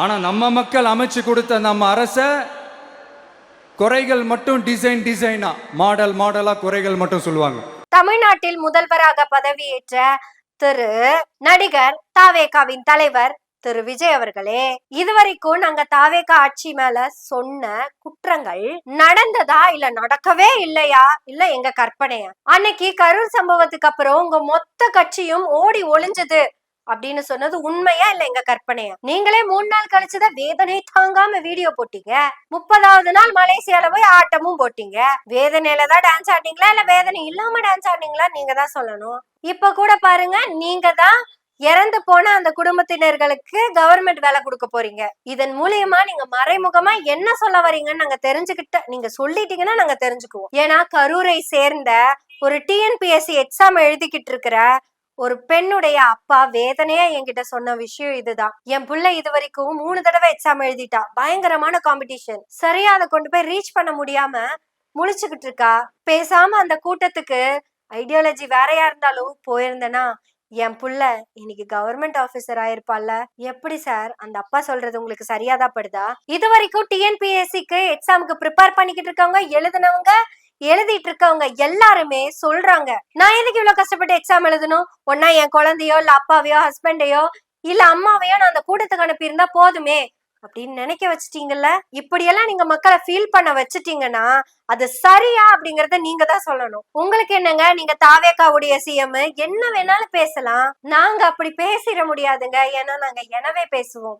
ஆனா நம்ம மக்கள் அமைச்சு கொடுத்த நம்ம அரச குறைகள் மட்டும் டிசைனா மாடல் மாடலா குறைகள் மட்டும் சொல்லுவாங்க. தமிழ்நாட்டில் முதல்வராக பதவியேற்ற திரு நடிகர் தாவேகாவின் தலைவர் திரு விஜய் அவர்களே, இதுவரைக்கும் நாங்க தாவேகா ஆட்சி மேல சொன்ன குற்றங்கள் நடந்ததா இல்ல நடக்கவே இல்லையா இல்ல எங்க கற்பனையா? அன்னைக்கு கரூர் சம்பவத்துக்கு அப்புறம் உங்க மொத்த கட்சியும் ஓடி ஒளிஞ்சது அப்படின்னு சொன்னது உண்மையா இல்ல எங்க கற்பனையா? நீங்களே 3 நாள் கழிச்சுதான் வேதனை தாங்காம வீடியோ போட்டீங்க. 30வது நாள் மலேசியால போய் ஆட்டமும் போட்டீங்க. வேதனையில தான் டான்ஸ் ஆடினீங்களா இல்ல வேதனை இல்லாம டான்ஸ் ஆடினீங்களா? நீங்க தான் சொல்லணும். இப்ப கூட பாருங்க, நீங்க தான் இறந்து போன அந்த குடும்பத்தினர்களுக்கு கவர்மெண்ட் வேலை கொடுக்க போறீங்க. இதன் மூலியமா நீங்க மறைமுகமா என்ன சொல்ல வரீங்கன்னு நாங்க தெரிஞ்சுக்கிட்ட, நீங்க சொல்லிட்டீங்கன்னா நாங்க தெரிஞ்சுக்குவோம். ஏன்னா கரூரை சேர்ந்த ஒரு டிஎன்பிஎஸ்சி எக்ஸாம் எழுதிக்கிட்டு இருக்கிற ஒரு பெண்ணுடைய அப்பா வேதனையா என்கிட்ட சொன்ன விஷயம் இதுதான். என் பிள்ளை இது வரைக்கும் 3 தடவை எக்ஸாம் எழுதிட்டா. பயங்கரமான காம்படிஷன். சரியா அதை கொண்டு போய் ரீச் பண்ண முடியாம முழிச்சுக்கிட்டு இருக்கா. பேசாம அந்த கூட்டத்துக்கு ஐடியாலஜி வேறையா இருந்தாலும் போயிருந்தேன்னா என் புள்ள இன்னைக்கு கவர்மெண்ட் ஆபீசர் ஆயிருப்பால. எப்படி சார் அந்த அப்பா சொல்றது உங்களுக்கு சரியாதான் படுதா? இது வரைக்கும் டிஎன்பிஎஸ்சிக்கு எக்ஸாமுக்கு ப்ரிப்பேர் பண்ணிக்கிட்டு இருக்கவங்க, எழுதுனவங்க, எழுதிட்டு இருக்கவங்க எல்லாருமே சொல்றாங்க, நான் எதுக்கு இவ்வளவு கஷ்டப்பட்டு எக்ஸாம் எழுதணும்? ஒன்னா என் குழந்தையோ இல்ல அப்பாவையோ ஹஸ்பண்டையோ இல்ல அம்மாவையோ நான் அந்த கூட்டத்துக்கு அனுப்பி இருந்தா போதுமே அப்படின்னு நினைக்க வச்சுட்டீங்கல்ல. இப்படியெல்லாம் நீங்க மக்களை ஃபீல் பண்ண வச்சுட்டீங்கன்னா அது சரியா அப்படிங்கறத நீங்க தான் சொல்லணும். உங்களுக்கு என்னங்க, நீங்க தாவேகாவுடைய சிஎம், என்ன வேணாலும் பேசலாம். நாங்க அப்படி பேசிட முடியாதுங்க. ஏன்னா நாங்க எனவே பேசுவோம்.